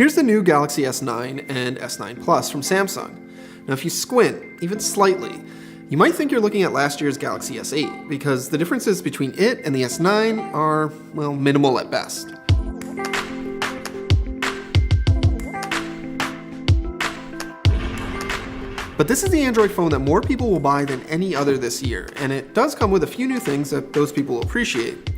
Here's the new Galaxy S9 and S9 Plus from Samsung. Now if you squint, even slightly, you might think you're looking at last year's Galaxy S8 because the differences between it and the S9 are, well, minimal at best. But this is the Android phone that more people will buy than any other this year, and it does come with a few new things that those people will appreciate.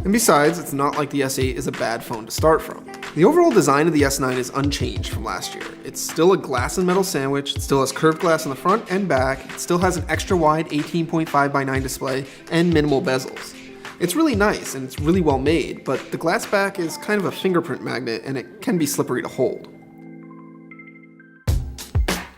And besides, it's not like the S8 is a bad phone to start from. The overall design of the S9 is unchanged from last year. It's still a glass and metal sandwich, it still has curved glass in the front and back, it still has an extra wide 18.5x9 display, and minimal bezels. It's really nice and it's really well made, but the glass back is kind of a fingerprint magnet and it can be slippery to hold.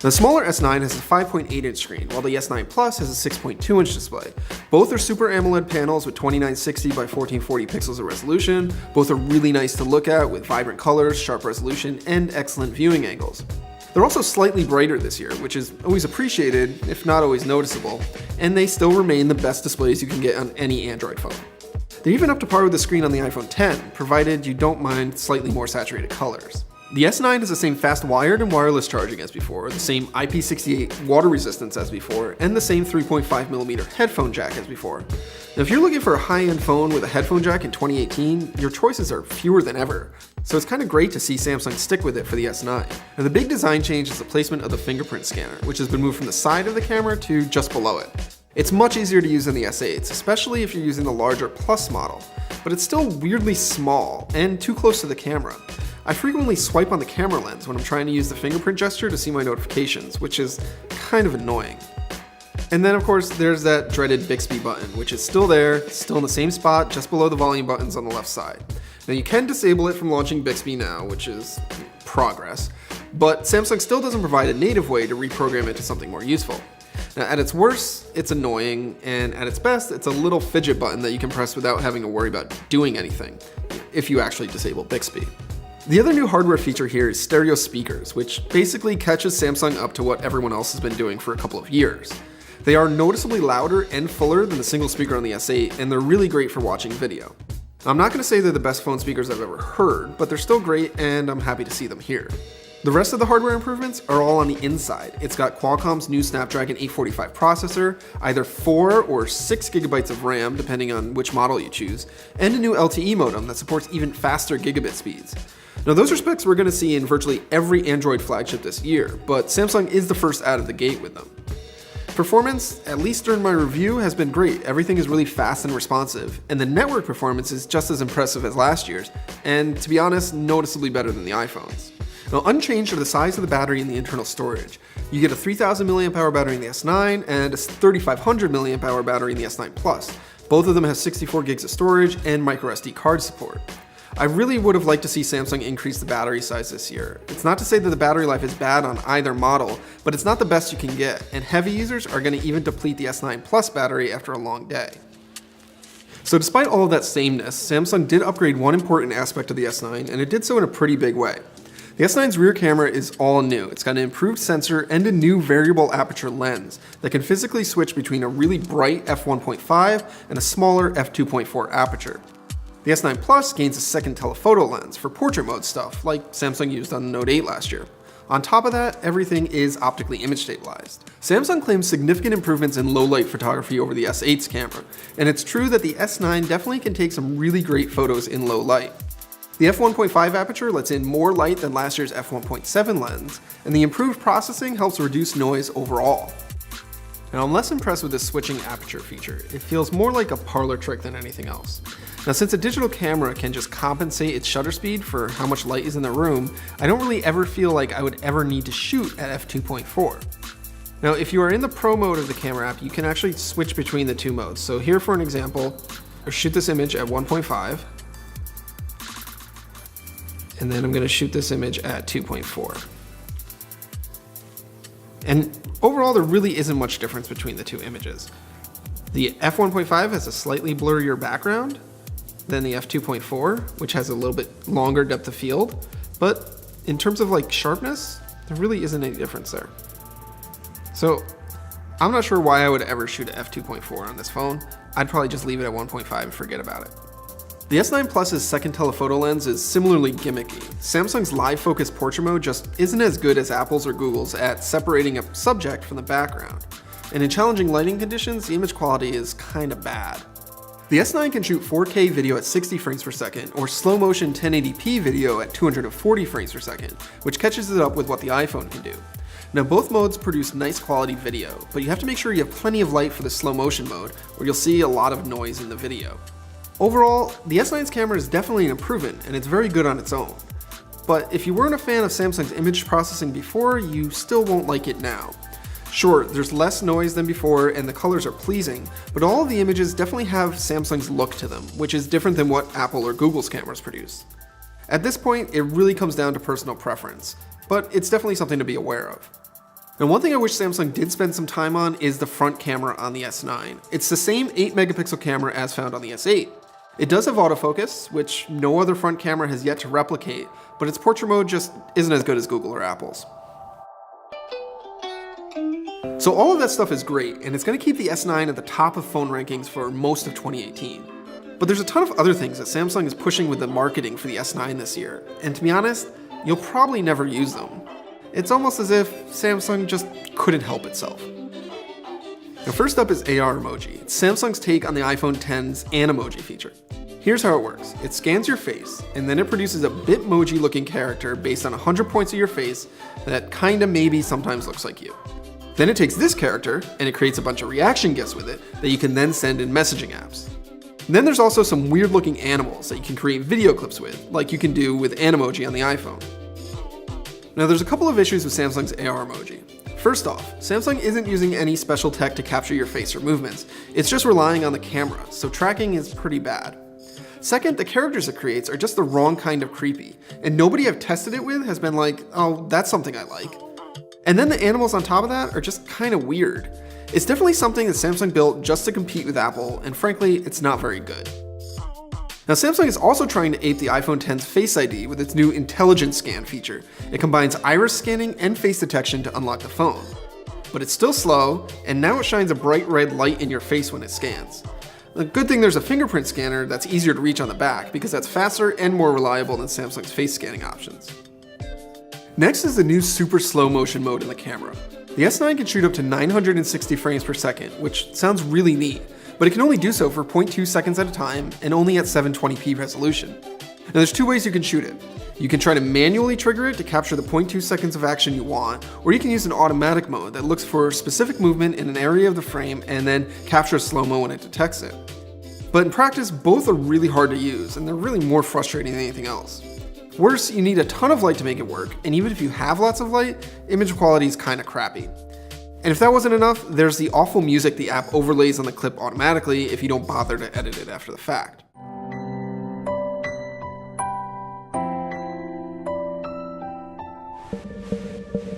The smaller S9 has a 5.8-inch screen, while the S9 Plus has a 6.2-inch display. Both are Super AMOLED panels with 2960 by 1440 pixels of resolution. Both are really nice to look at with vibrant colors, sharp resolution, and excellent viewing angles. They're also slightly brighter this year, which is always appreciated, if not always noticeable, and they still remain the best displays you can get on any Android phone. They're even up to par with the screen on the iPhone X, provided you don't mind slightly more saturated colors. The S9 has the same fast wired and wireless charging as before, the same IP68 water resistance as before, and the same 3.5mm headphone jack as before. Now if you're looking for a high-end phone with a headphone jack in 2018, your choices are fewer than ever. So it's kind of great to see Samsung stick with it for the S9. Now the big design change is the placement of the fingerprint scanner, which has been moved from the side of the camera to just below it. It's much easier to use than the S8s, especially if you're using the larger Plus model, but it's still weirdly small and too close to the camera. I frequently swipe on the camera lens when I'm trying to use the fingerprint gesture to see my notifications, which is kind of annoying. And then of course there's that dreaded Bixby button, which is still there, still in the same spot, just below the volume buttons on the left side. Now you can disable it from launching Bixby now, which is progress, but Samsung still doesn't provide a native way to reprogram it to something more useful. Now at its worst, it's annoying, and at its best, it's a little fidget button that you can press without having to worry about doing anything, if you actually disable Bixby. The other new hardware feature here is stereo speakers, which basically catches Samsung up to what everyone else has been doing for a couple of years. They are noticeably louder and fuller than the single speaker on the S8, and they're really great for watching video. I'm not going to say they're the best phone speakers I've ever heard, but they're still great and I'm happy to see them here. The rest of the hardware improvements are all on the inside. It's got Qualcomm's new Snapdragon 845 processor, either 4 or 6 GB of RAM depending on which model you choose, and a new LTE modem that supports even faster gigabit speeds. Now those are specs we're going to see in virtually every Android flagship this year, but Samsung is the first out of the gate with them. Performance, at least during my review, has been great. Everything is really fast and responsive, and the network performance is just as impressive as last year's, and to be honest, noticeably better than the iPhones. Now unchanged are the size of the battery and the internal storage. You get a 3000 mAh battery in the S9 and a 3500 mAh battery in the S9 Plus. Both of them have 64 gigs of storage and microSD card support. I really would have liked to see Samsung increase the battery size this year. It's not to say that the battery life is bad on either model, but it's not the best you can get, and heavy users are going to even deplete the S9 Plus battery after a long day. So despite all of that sameness, Samsung did upgrade one important aspect of the S9, and it did so in a pretty big way. The S9's rear camera is all new. It's got an improved sensor and a new variable aperture lens that can physically switch between a really bright f1.5 and a smaller f2.4 aperture. The S9 Plus gains a second telephoto lens for portrait mode stuff, like Samsung used on the Note 8 last year. On top of that, everything is optically image stabilized. Samsung claims significant improvements in low light photography over the S8's camera, and it's true that the S9 definitely can take some really great photos in low light. The f1.5 aperture lets in more light than last year's f1.7 lens, and the improved processing helps reduce noise overall. Now I'm less impressed with this switching aperture feature. It feels more like a parlor trick than anything else. Now since a digital camera can just compensate its shutter speed for how much light is in the room, I don't really ever feel like I would ever need to shoot at f2.4. Now if you are in the Pro mode of the camera app, you can actually switch between the two modes. So here for an example, I'll shoot this image at 1.5, and then I'm going to shoot this image at 2.4. And overall, there really isn't much difference between the two images. The f1.5 has a slightly blurrier background than the f2.4, which has a little bit longer depth of field, but in terms of like sharpness, there really isn't any difference there. So I'm not sure why I would ever shoot at f2.4 on this phone. I'd probably just leave it at 1.5 and forget about it. The S9 Plus's second telephoto lens is similarly gimmicky. Samsung's live focus portrait mode just isn't as good as Apple's or Google's at separating a subject from the background. And in challenging lighting conditions, the image quality is kinda bad. The S9 can shoot 4K video at 60 frames per second, or slow motion 1080p video at 240 frames per second, which catches it up with what the iPhone can do. Now both modes produce nice quality video, but you have to make sure you have plenty of light for the slow motion mode, or you'll see a lot of noise in the video. Overall, the S9's camera is definitely an improvement, and it's very good on its own. But if you weren't a fan of Samsung's image processing before, you still won't like it now. Sure, there's less noise than before and the colors are pleasing, but all of the images definitely have Samsung's look to them, which is different than what Apple or Google's cameras produce. At this point, it really comes down to personal preference, but it's definitely something to be aware of. Now, one thing I wish Samsung did spend some time on is the front camera on the S9. It's the same 8 megapixel camera as found on the S8. It does have autofocus, which no other front camera has yet to replicate, but its portrait mode just isn't as good as Google or Apple's. So all of that stuff is great, and it's going to keep the S9 at the top of phone rankings for most of 2018. But there's a ton of other things that Samsung is pushing with the marketing for the S9 this year, and to be honest, you'll probably never use them. It's almost as if Samsung just couldn't help itself. Now first up is AR emoji. It's Samsung's take on the iPhone X's Animoji feature. Here's how it works. It scans your face, and then it produces a Bitmoji looking character based on 100 points of your face that kinda maybe sometimes looks like you. Then it takes this character, and it creates a bunch of reaction GIFs with it that you can then send in messaging apps. And then there's also some weird looking animals that you can create video clips with, like you can do with Animoji on the iPhone. Now there's a couple of issues with Samsung's AR emoji. First off, Samsung isn't using any special tech to capture your face or movements. It's just relying on the camera, so tracking is pretty bad. Second, the characters it creates are just the wrong kind of creepy, and nobody I've tested it with has been like, oh, that's something I like. And then the animals on top of that are just kind of weird. It's definitely something that Samsung built just to compete with Apple, and frankly, it's not very good. Now Samsung is also trying to ape the iPhone X's Face ID with its new Intelligent Scan feature. It combines iris scanning and face detection to unlock the phone. But it's still slow, and now it shines a bright red light in your face when it scans. The good thing there's a fingerprint scanner that's easier to reach on the back, because that's faster and more reliable than Samsung's face scanning options. Next is the new super slow motion mode in the camera. The S9 can shoot up to 960 frames per second, which sounds really neat, but it can only do so for 0.2 seconds at a time and only at 720p resolution. Now there's two ways you can shoot it. You can try to manually trigger it to capture the 0.2 seconds of action you want, or you can use an automatic mode that looks for specific movement in an area of the frame and then captures slow-mo when it detects it. But in practice, both are really hard to use, and they're really more frustrating than anything else. Worse, you need a ton of light to make it work, and even if you have lots of light, image quality is kinda crappy. And if that wasn't enough, there's the awful music the app overlays on the clip automatically if you don't bother to edit it after the fact.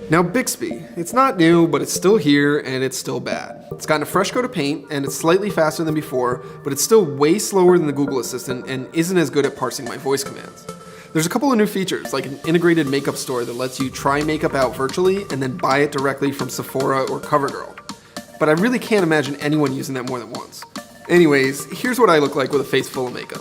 Now Bixby, it's not new, but it's still here and it's still bad. It's gotten a fresh coat of paint and it's slightly faster than before, but it's still way slower than the Google Assistant and isn't as good at parsing my voice commands. There's a couple of new features, like an integrated makeup store that lets you try makeup out virtually and then buy it directly from Sephora or CoverGirl. But I really can't imagine anyone using that more than once. Anyways, here's what I look like with a face full of makeup.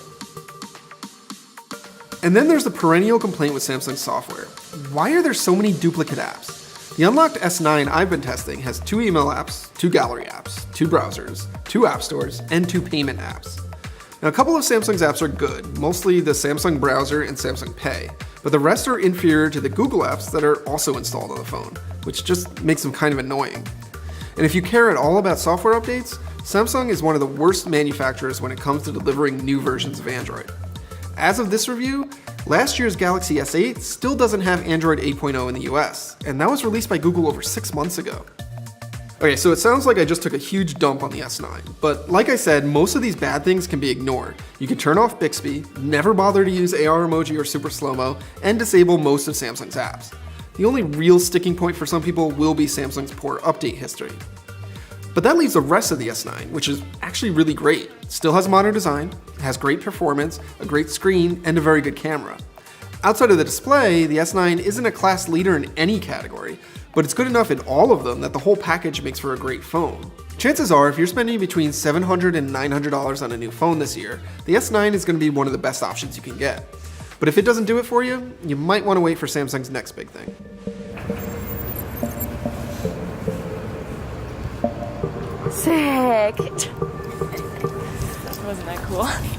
And then there's the perennial complaint with Samsung software. Why are there so many duplicate apps? The unlocked S9 I've been testing has 2 email apps, 2 gallery apps, 2 browsers, 2 app stores, and 2 payment apps. Now a couple of Samsung's apps are good, mostly the Samsung Browser and Samsung Pay, but the rest are inferior to the Google apps that are also installed on the phone, which just makes them kind of annoying. And if you care at all about software updates, Samsung is one of the worst manufacturers when it comes to delivering new versions of Android. As of this review, last year's Galaxy S8 still doesn't have Android 8.0 in the US, and that was released by Google over 6 months ago. Okay, so it sounds like I just took a huge dump on the S9, but like I said, most of these bad things can be ignored. You can turn off Bixby, never bother to use AR emoji or super slow-mo, and disable most of Samsung's apps. The only real sticking point for some people will be Samsung's poor update history. But that leaves the rest of the S9, which is actually really great. It still has a modern design, has great performance, a great screen, and a very good camera. Outside of the display, the S9 isn't a class leader in any category, but it's good enough in all of them that the whole package makes for a great phone. Chances are, if you're spending between $700 and $900 on a new phone this year, the S9 is going to be one of the best options you can get. But if it doesn't do it for you, you might want to wait for Samsung's next big thing. Sick. Wasn't that cool?